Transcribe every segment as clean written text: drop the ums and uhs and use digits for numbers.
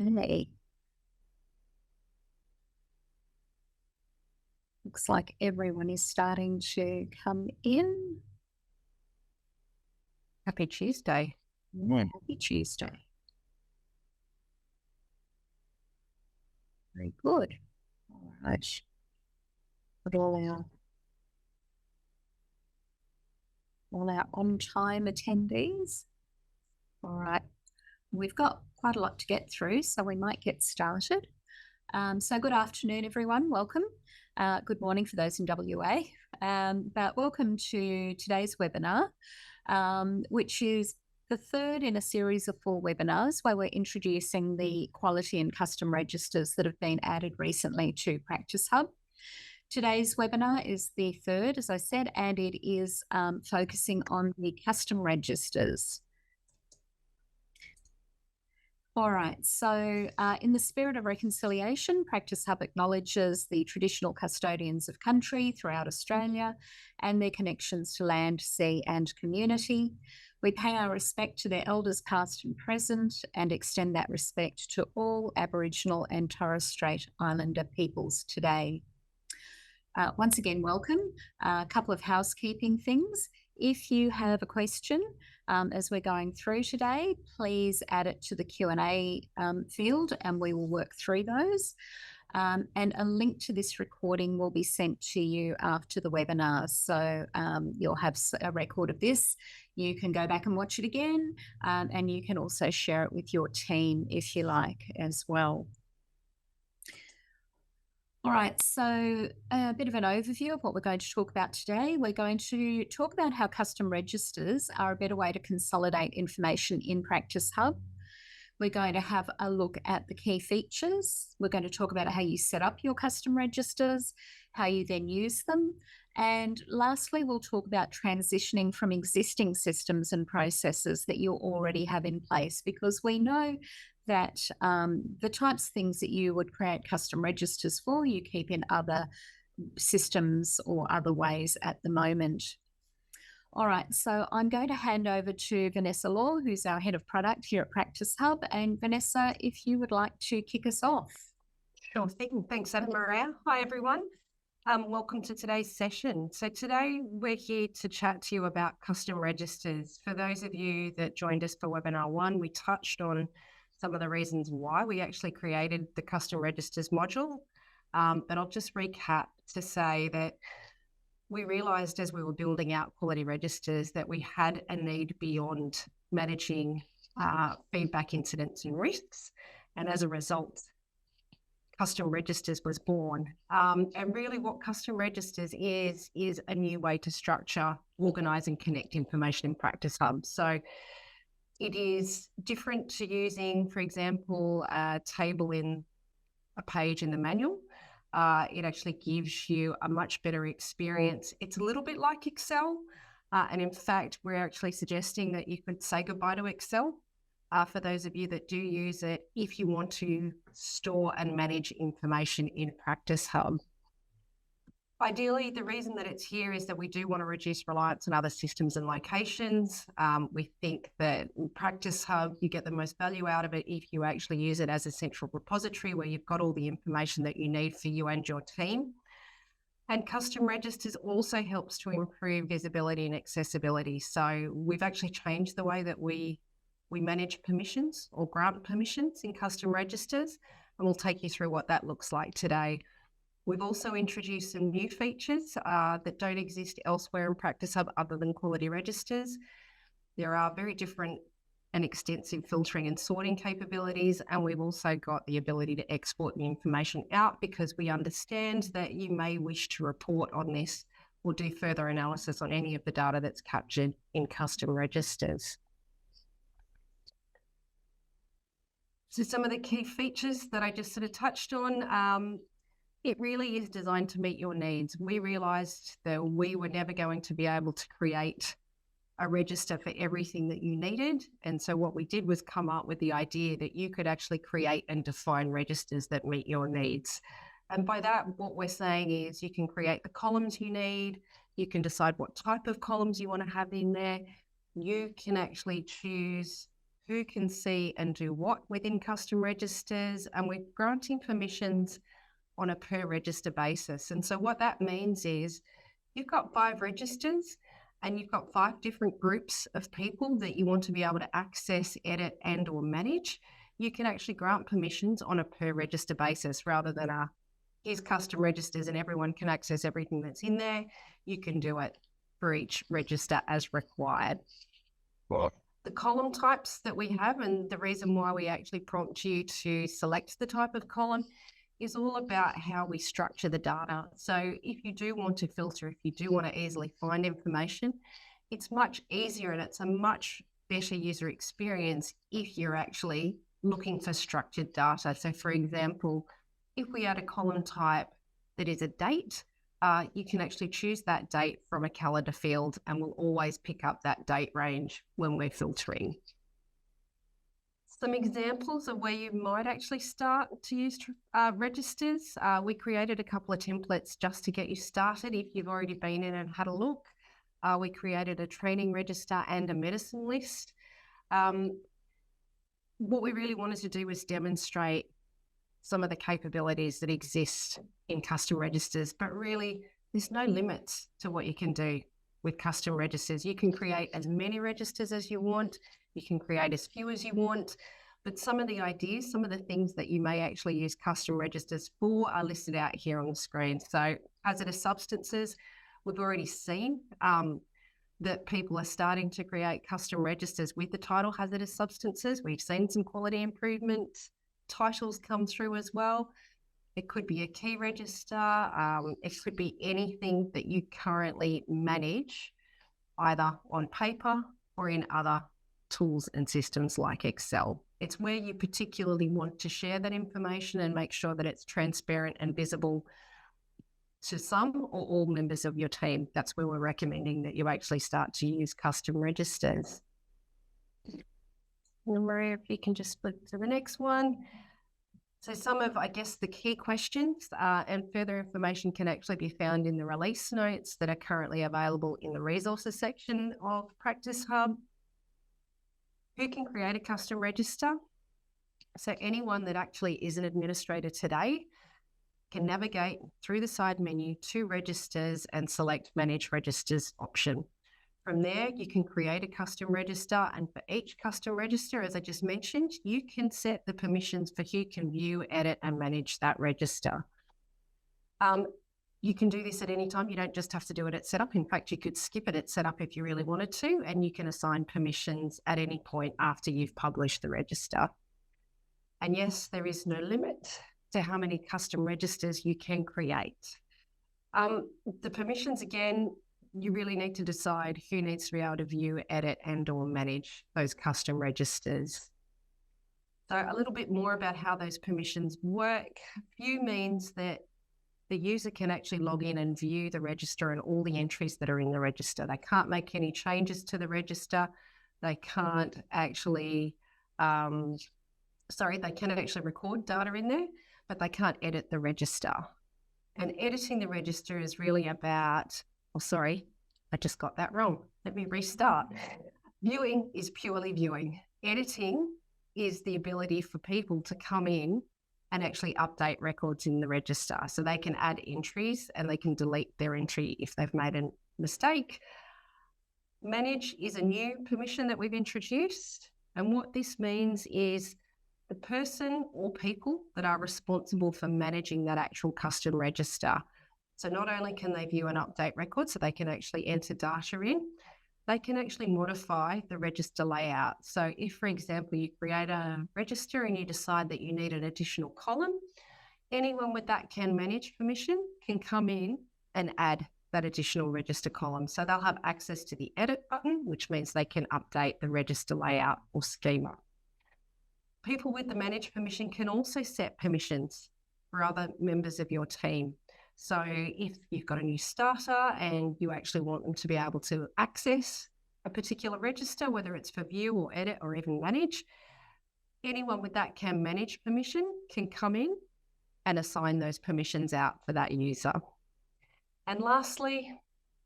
Okay. Looks like everyone is starting to come in. Happy Tuesday. Happy Tuesday. Very good. All right. Put all our on-time attendees. All right. We've got quite a lot to get through, so we might get started. So good afternoon, everyone. Welcome. Good morning for those in WA. But welcome to today's webinar, which is the third in a series of 4 webinars where we're introducing the quality and custom registers that have been added recently to Practice Hub. Today's webinar is the third, as I said, and it is focusing on the custom registers. All right, so in the spirit of reconciliation, Practice Hub acknowledges the traditional custodians of country throughout Australia and their connections to land, sea and community. We pay our respect to their elders past and present and extend that respect to all Aboriginal and Torres Strait Islander peoples today. Once again, welcome. A couple of housekeeping things. If you have a question as we're going through today, please add it to the Q&A field and we will work through those. And a link to this recording will be sent to you after the webinar. So you'll have a record of this. You can go back and watch it again, and you can also share it with your team if you like as well. All right, so a bit of an overview of what we're going to talk about today. We're going to talk about how custom registers are a better way to consolidate information in Practice Hub. We're going to have a look at the key features. We're going to talk about how you set up your custom registers, how you then use them. And lastly, we'll talk about transitioning from existing systems and processes that you already have in place, because we know that the types of things that you would create custom registers for, you keep in other systems or other ways at the moment. All right, so I'm going to hand over to Vanessa Law, who's our head of product here at Practice Hub. And Vanessa, if you would like to kick us off. Sure thing. Thanks, Anna-Maria. Hi, everyone. Welcome to today's session. So today we're here to chat to you about custom registers. For those of you that joined us for webinar 1, we touched on some of the reasons why we actually created the custom registers module. But I'll just recap to say that we realised as we were building out quality registers that we had a need beyond managing feedback incidents and risks. And as a result, custom registers was born. And really what custom registers is a new way to structure, organise and connect information in Practice Hub. So it is different to using, for example, a table in a page in the manual. It actually gives you a much better experience. It's a little bit like Excel. And in fact, we're actually suggesting that you could say goodbye to Excel for those of you that do use it, if you want to store and manage information in Practice Hub. Ideally, the reason that it's here is that we do want to reduce reliance on other systems and locations. We think that in Practice Hub, you get the most value out of it if you actually use it as a central repository where you've got all the information that you need for you and your team. And custom registers also helps to improve visibility and accessibility. So we've actually changed the way that we manage permissions or grant permissions in custom registers, and we'll take you through what that looks like today. We've also introduced some new features that don't exist elsewhere in Practice Hub other than quality registers. There are very different and extensive filtering and sorting capabilities, and we've also got the ability to export the information out because we understand that you may wish to report on this or do further analysis on any of the data that's captured in custom registers. So some of the key features that I just sort of touched on, it really is designed to meet your needs. We realised that we were never going to be able to create a register for everything that you needed. And so what we did was come up with the idea that you could actually create and define registers that meet your needs. And by that, what we're saying is you can create the columns you need. You can decide what type of columns you want to have in there. You can actually choose who can see and do what within custom registers, and we're granting permissions on a per register basis. And so what that means is you've got 5 registers and you've got 5 different groups of people that you want to be able to access, edit, and or manage. You can actually grant permissions on a per register basis rather than here's custom registers and everyone can access everything that's in there. You can do it for each register as required. The column types that we have, and the reason why we actually prompt you to select the type of column, is all about how we structure the data. So if you do want to filter, if you do want to easily find information, it's much easier and it's a much better user experience if you're actually looking for structured data. So for example, if we add a column type that is a date, you can actually choose that date from a calendar field and we'll always pick up that date range when we're filtering. Some examples of where you might actually start to use registers. We created a couple of templates just to get you started if you've already been in and had a look. We created a training register and a medicine list. What we really wanted to do was demonstrate some of the capabilities that exist in custom registers, but really there's no limits to what you can do with custom registers. You can create as many registers as you want, you can create as few as you want, but some of the ideas, some of the things that you may actually use custom registers for are listed out here on the screen. So hazardous substances, we've already seen that people are starting to create custom registers with the title hazardous substances. We've seen some quality improvement titles come through as well. It could be a key register. It could be anything that you currently manage, either on paper or in other tools and systems like Excel. It's where you particularly want to share that information and make sure that it's transparent and visible to some or all members of your team. That's where we're recommending that you actually start to use custom registers. Maria, if you can just flip to the next one. So some of, I guess, the key questions and further information can actually be found in the release notes that are currently available in the resources section of Practice Hub. Who can create a custom register? So anyone that actually is an administrator today can navigate through the side menu to registers and select Manage Registers option. From there, you can create a custom register, and for each custom register, as I just mentioned, you can set the permissions for who can view, edit, and manage that register. You can do this at any time. You don't just have to do it at setup. In fact, you could skip it at setup if you really wanted to, and you can assign permissions at any point after you've published the register. And yes, there is no limit to how many custom registers you can create. The permissions, again, you really need to decide who needs to be able to view, edit, and or manage those custom registers. So a little bit more about how those permissions work. View means that the user can actually log in and view the register and all the entries that are in the register. They can't make any changes to the register. They can't actually, they can actually record data in there, but they can't edit the register. And editing the register is really about, I just got that wrong. Let me restart. Viewing is purely viewing. Editing is the ability for people to come in and actually update records in the register. So they can add entries and they can delete their entry if they've made a mistake. Manage is a new permission that we've introduced. And what this means is the person or people that are responsible for managing that actual custom register. So not only can they view and update records, so they can actually enter data in, they can actually modify the register layout. So if, for example, you create a register and you decide that you need an additional column, anyone with that can manage permission can come in and add that additional register column. So they'll have access to the edit button, which means they can update the register layout or schema. People with the manage permission can also set permissions for other members of your team. So if you've got a new starter and you actually want them to be able to access a particular register, whether it's for view or edit or even manage, anyone with that can manage permission can come in and assign those permissions out for that user. And lastly,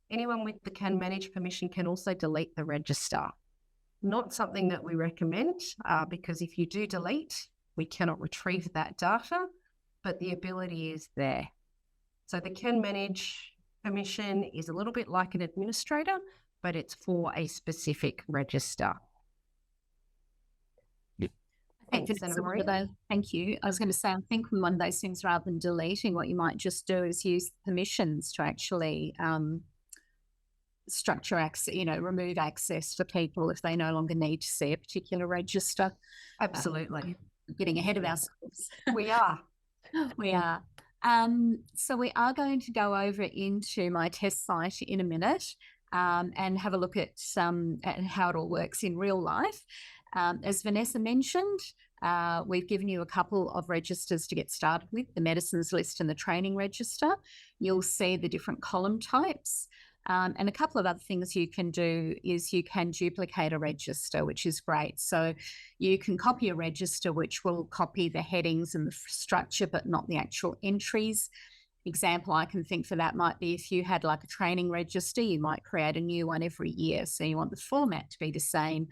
anyone with the can manage permission can also delete the register. Not something that we recommend because if you do delete, we cannot retrieve that data, but the ability is there. So the Can Manage permission is a little bit like an administrator, but it's for a specific register. Thanks, Anna Maria. Thank you. I was going to say, I think one of those things, rather than deleting, what you might just do is use permissions to actually structure access, remove access for people if they no longer need to see a particular register. Absolutely. Getting ahead of ourselves. We are. We are. So we are going to go over into my test site in a minute and have a look at how it all works in real life. As Vanessa mentioned, we've given you a couple of registers to get started with, the medicines list and the training register. You'll see the different column types. And a couple of other things you can do is you can duplicate a register, which is great. So you can copy a register, which will copy the headings and the structure, but not the actual entries. Example I can think for that might be if you had like a training register, you might create a new one every year. So you want the format to be the same,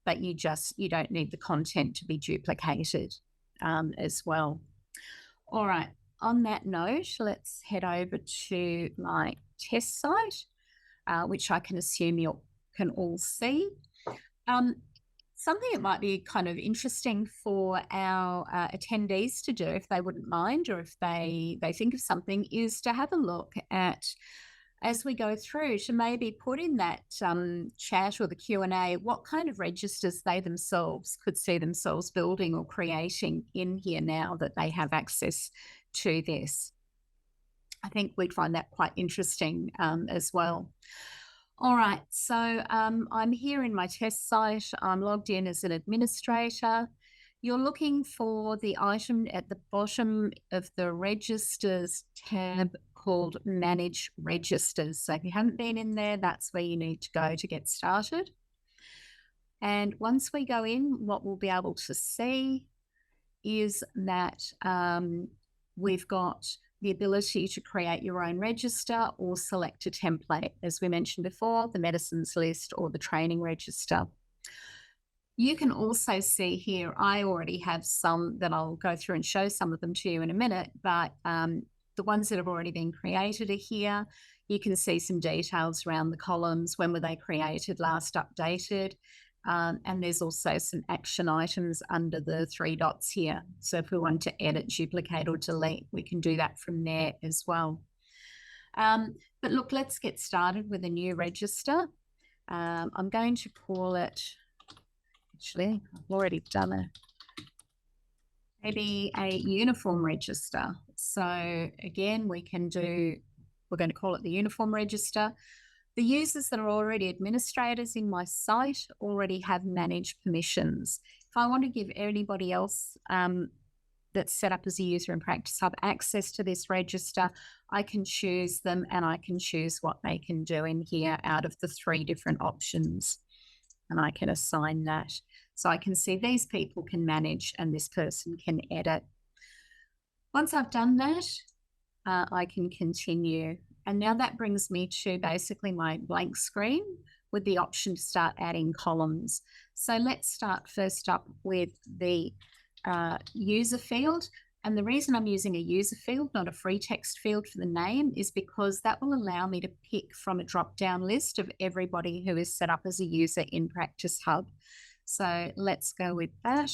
but you don't need the content to be duplicated as well. All right. On that note, let's head over to my test site, which I can assume you can all see. Something that might be kind of interesting for our attendees to do, if they wouldn't mind, or if they think of something, is to have a look at, as we go through, to maybe put in that chat or the Q&A, what kind of registers they themselves could see themselves building or creating in here now that they have access to this. I think we'd find that quite interesting as well. All right, so I'm here in my test site. I'm logged in as an administrator. You're looking for the item at the bottom of the registers tab called Manage Registers. So if you haven't been in there, that's where you need to go to get started. And once we go in, what we'll be able to see is that we've got the ability to create your own register or select a template, as we mentioned before, the medicines list or the training register. You can also see here, I already have some that I'll go through and show some of them to you in a minute, but the ones that have already been created are here. You can see some details around the columns, when were they created, last updated, and there's also some action items under the 3 dots here. So if we want to edit, duplicate or delete, we can do that from there as well. But look, let's get started with a new register. I'm going to call it, actually, I've already done it, maybe a uniform register. So again, we're going to call it the uniform register. The users that are already administrators in my site already have managed permissions. If I want to give anybody else that's set up as a user in Practice Hub access to this register, I can choose them and I can choose what they can do in here out of the 3 different options. And I can assign that. So I can see these people can manage and this person can edit. Once I've done that, I can continue. And now that brings me to basically my blank screen with the option to start adding columns. So let's start first up with the user field. And the reason I'm using a user field, not a free text field for the name, is because that will allow me to pick from a drop-down list of everybody who is set up as a user in Practice Hub. So let's go with that.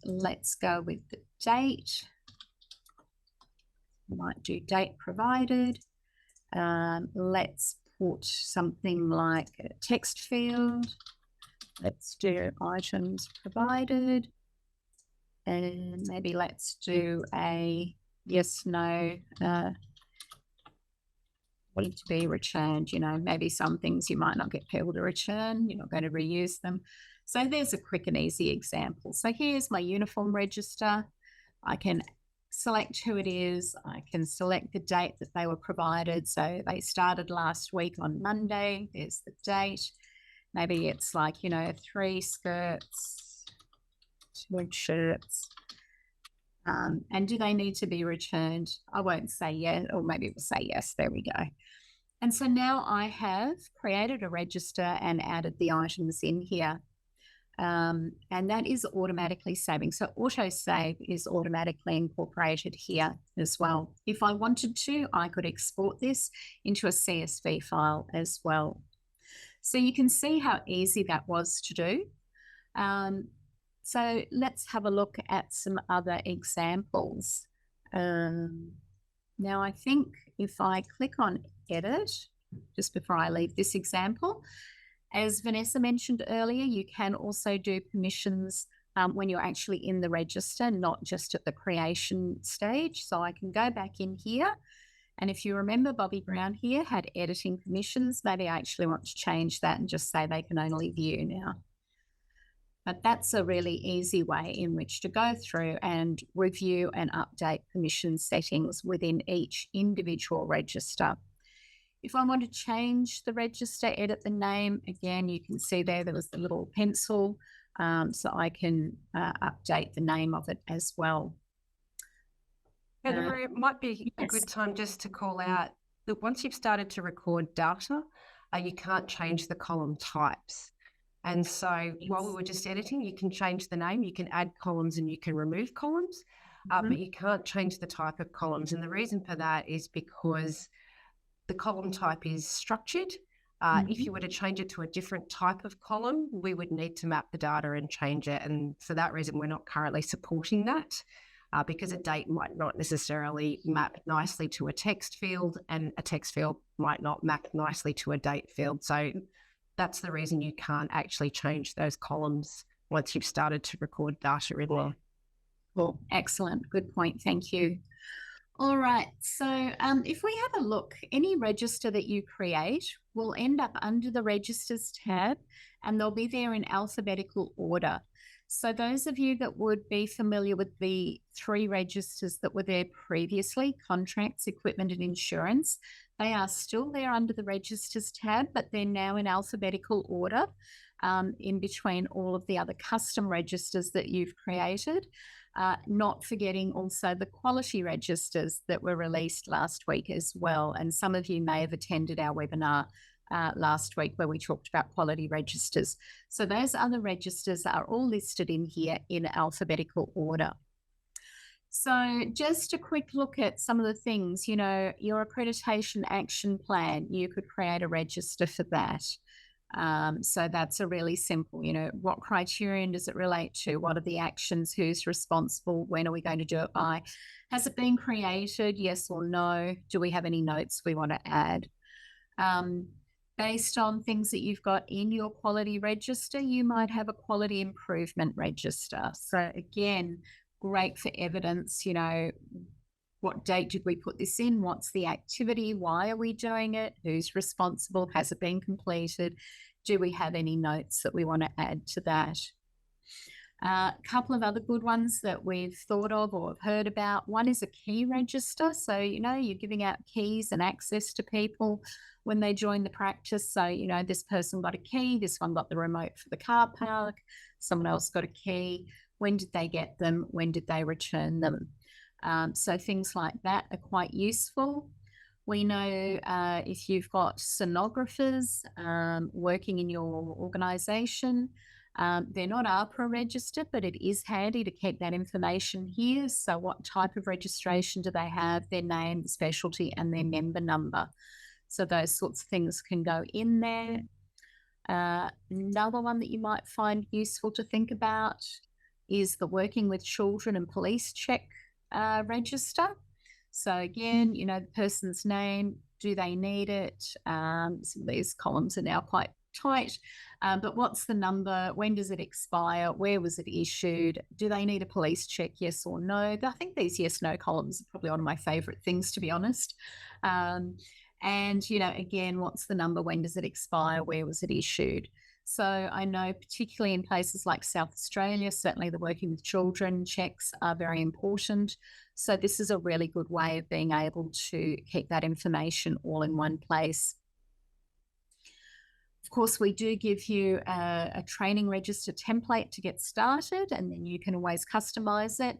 Let's go with the date. Might do date provided. Let's put something like a text field. Let's do items provided. And maybe let's do a yes, no, wanting to be returned. Maybe some things you might not get people to return. You're not going to reuse them. So there's a quick and easy example. So here's my uniform register. I can select who it is. I can select the date that they were provided. So they started last week on Monday. There's the date. Maybe it's like, 3 skirts, 2 shirts. And do they need to be returned? I won't say yes, or maybe we'll say yes. There we go. And so now I have created a register and added the items in here. And that is automatically saving. So autosave is automatically incorporated here as well. If I wanted to, I could export this into a CSV file as well. So you can see how easy that was to do. So let's have a look at some other examples. Now I think if I click on edit, just before I leave this example, as Vanessa mentioned earlier, you can also do permissions when you're actually in the register, not just at the creation stage. So I can go back in here. And if you remember, Bobby Brown here had editing permissions. Maybe I actually want to change that and just say they can only view now. But that's a really easy way in which to go through and review and update permission settings within each individual register. If I want to change the register, edit the name, again, you can see there was the little pencil, so I can update the name of it as well. And Maria, it might be a good time just to call out that once you've started to record data, you can't change the column types. And so while we were just editing, you can change the name, you can add columns and you can remove columns, but you can't change the type of columns. And the reason for that is because the column type is structured. If you were to change it to a different type of column, we would need to map the data and change it. And for that reason, we're not currently supporting that because a date might not necessarily map nicely to a text field and a text field might not map nicely to a date field. So that's the reason you can't actually change those columns once you've started to record data in there. Cool. Excellent. Good point. Thank you. All right. So if we have a look, any register that you create will end up under the registers tab and they'll be there in alphabetical order. So those of you that would be familiar with the 3 registers that were there previously, contracts, equipment and insurance, they are still there under the registers tab, but they're now in alphabetical order in between all of the other custom registers that you've created. Not forgetting also the quality registers that were released last week as well. And some of you may have attended our webinar last week where we talked about quality registers. So those other registers are all listed in here in alphabetical order. So just a quick look at some of the things, you know, your accreditation action plan, you could create a register for that. So that's a really simple, you know, what criterion does it relate to? What are the actions? Who's responsible? When are we going to do it by? Has it been created? Yes or no? Do we have any notes we want to add? Based on things that you've got in your quality register, you might have a quality improvement register. So again, great for evidence, you know, what date did we put this in? What's the activity? Why are we doing it? Who's responsible? Has it been completed? Do we have any notes that we want to add to that? A couple of other good ones that we've thought of or have heard about. One is a key register. So, you know, you're giving out keys and access to people when they join the practice. So, you know, this person got a key, this one got the remote for the car park, someone else got a key. When did they get them? When did they return them? So things like that are quite useful. We know if you've got sonographers working in your organisation, they're not APRA registered, but it is handy to keep that information here. So what type of registration do they have, their name, specialty, and their member number? So those sorts of things can go in there. Another one that you might find useful to think about is the working with children and police check register. So again, you know, the person's name, do they need it? Some of these columns are now quite tight, but what's the number? When does it expire? Where was it issued? Do they need a police check? Yes or no? I think these yes, no columns are probably one of my favorite things, to be honest. And, you know, again, what's the number? When does it expire? Where was it issued? So I know particularly in places like South Australia, certainly the working with children checks are very important. So this is a really good way of being able to keep that information all in one place. Of course, we do give you a training register template to get started, and then you can always customize it.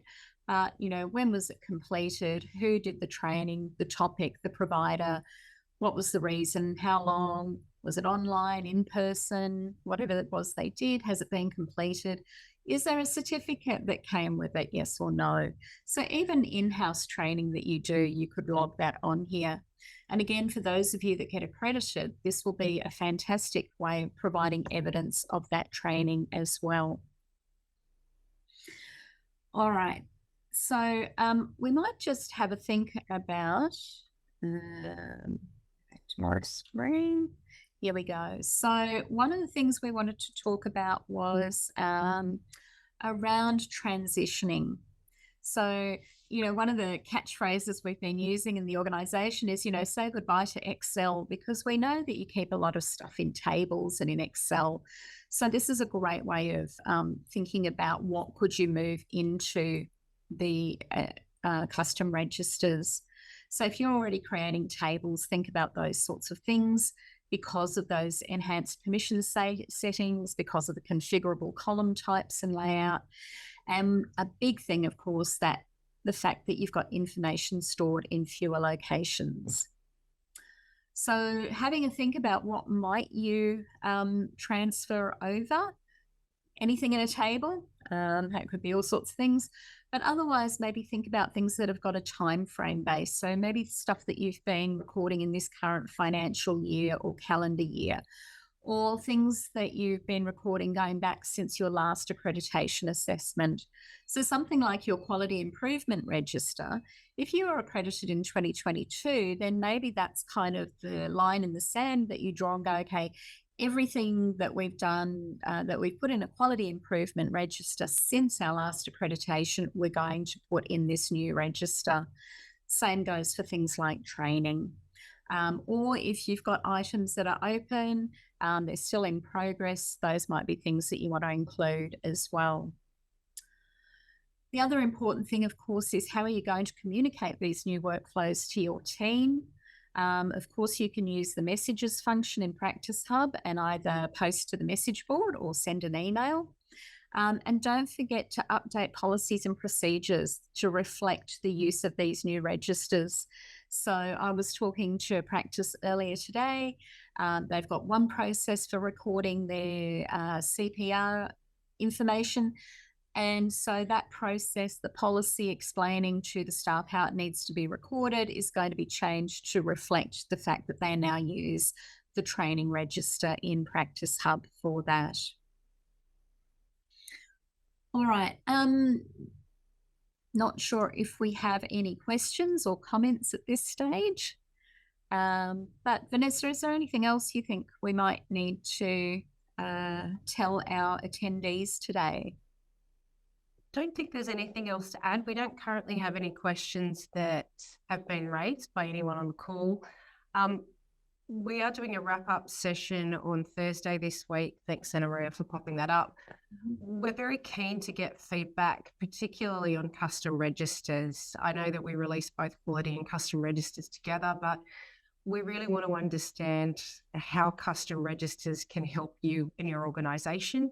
You know, when was it completed? Who did the training, the topic, the provider? what was the reason, how long, was it online, in person, whatever it was they did, has it been completed? Is there a certificate that came with it, yes or no? So even in-house training that you do, you could log that on here. And again, for those of you that get accredited, this will be a fantastic way of providing evidence of that training as well. All right, so we might just have a think about tomorrow's screen. Here we go. So one of the things we wanted to talk about was around transitioning. So, one of the catchphrases we've been using in the organization is, say goodbye to Excel, because we know that you keep a lot of stuff in tables and in Excel. So this is a great way of thinking about what could you move into the custom registers. So if you're already creating tables, think about those sorts of things because of those enhanced permission settings, because of the configurable column types and layout. And a big thing, of course, that the fact that you've got information stored in fewer locations. So having a think about what might you transfer over, anything in a table, that could be all sorts of things, but otherwise maybe think about things that have got a time frame base. So maybe stuff that you've been recording in this current financial year or calendar year, or things that you've been recording going back since your last accreditation assessment. So something like your quality improvement register, if you were accredited in 2022, then maybe that's kind of the line in the sand that you draw and go, okay, everything that we've done, that we've put in a quality improvement register since our last accreditation, we're going to put in this new register. Same goes for things like training. Or if you've got items that are open, they're still in progress, those might be things that you want to include as well. The other important thing, of course, is how are you going to communicate these new workflows to your team? Of course, you can use the messages function in Practice Hub and either post to the message board or send an email. And don't forget to update policies and procedures to reflect the use of these new registers. So I was talking to a practice earlier today. They've got one process for recording their CPR information. And so that process, the policy explaining to the staff how it needs to be recorded, is going to be changed to reflect the fact that they now use the training register in Practice Hub for that. All right. Not sure if we have any questions or comments at this stage. But Vanessa, is there anything else you think we might need to tell our attendees today? Don't think there's anything else to add. We don't currently have any questions that have been raised by anyone on the call. We are doing a wrap-up session on Thursday this week. Thanks, Anna Maria, for popping that up. We're very keen to get feedback, particularly on custom registers. I know that we release both quality and custom registers together, but we really want to understand how custom registers can help you in your organisation.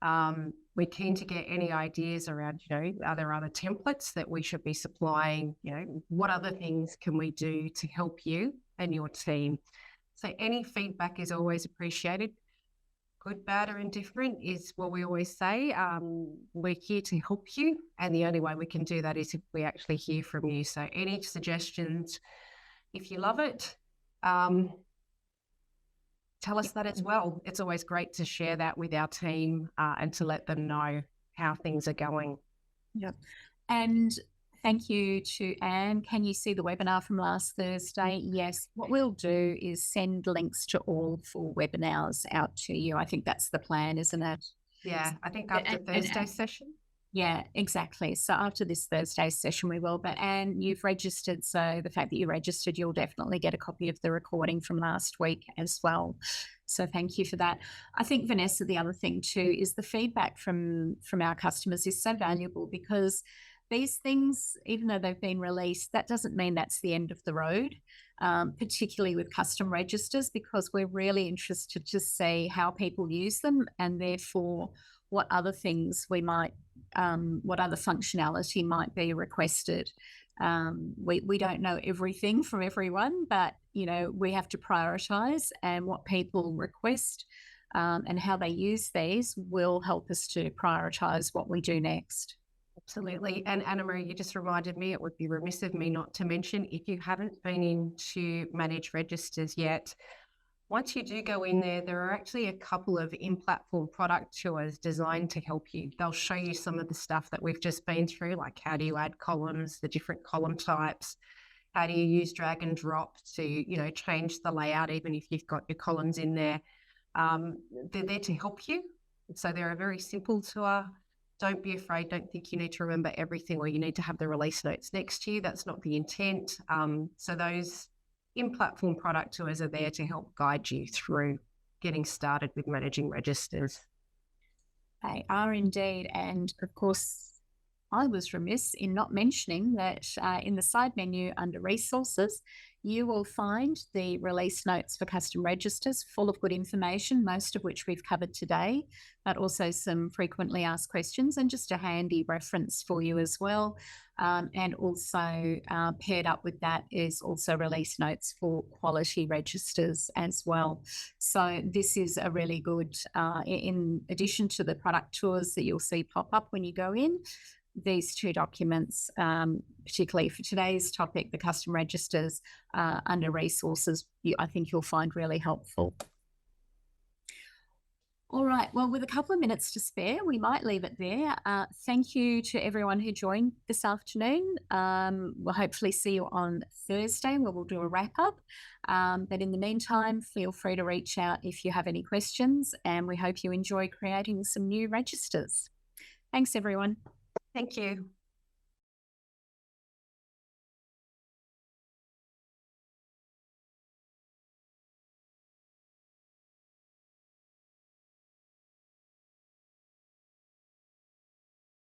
We're keen to get any ideas around, are there other templates that we should be supplying? What other things can we do to help you and your team? So any feedback is always appreciated. Good, bad, or indifferent is what we always say. We're here to help you, and the only way we can do that is if we actually hear from you. So any suggestions, if you love it, tell us that as well. It's always great to share that with our team and to let them know how things are going. Yep. And thank you to Anne. Can you see the webinar from last Thursday? Yes. What we'll do is send links to all 4 webinars out to you. I think that's the plan, isn't it? Yeah, I think after Thursday's session. Yeah, exactly. So after this Thursday's session, we will. But Anne, you've registered. So the fact that you registered, you'll definitely get a copy of the recording from last week as well. So thank you for that. I think, Vanessa, the other thing too is the feedback from our customers is so valuable, because these things, even though they've been released, that doesn't mean that's the end of the road, particularly with custom registers, because we're really interested to see how people use them and therefore what other things we might, what other functionality might be requested. We don't know everything from everyone, but we have to prioritize, and what people request and how they use these will help us to prioritize what we do next. Absolutely. And Anna Marie, you just reminded me, it would be remiss of me not to mention, if you haven't been into Manage Registers yet, once you do go in there, there are actually a couple of in-platform product tours designed to help you. They'll show you some of the stuff that we've just been through, like how do you add columns, the different column types, how do you use drag and drop to, change the layout, even if you've got your columns in there. They're there to help you. So they're a very simple tour. Don't be afraid. Don't think you need to remember everything or you need to have the release notes next to you. That's not the intent. So those in-platform product tours are there to help guide you through getting started with managing registers. They are indeed. And of course, I was remiss in not mentioning that in the side menu under resources, you will find the release notes for custom registers full of good information, most of which we've covered today, but also some frequently asked questions and just a handy reference for you as well. And also paired up with that is also release notes for quality registers as well. So this is a really good, in addition to the product tours that you'll see pop up when you go in, these two documents, particularly for today's topic, the custom registers under resources, I think you'll find really helpful. All right, well, with a couple of minutes to spare, we might leave it there. Thank you to everyone who joined this afternoon. We'll hopefully see you on Thursday where we'll do a wrap up. But in the meantime, feel free to reach out if you have any questions, and we hope you enjoy creating some new registers. Thanks, everyone. Thank you.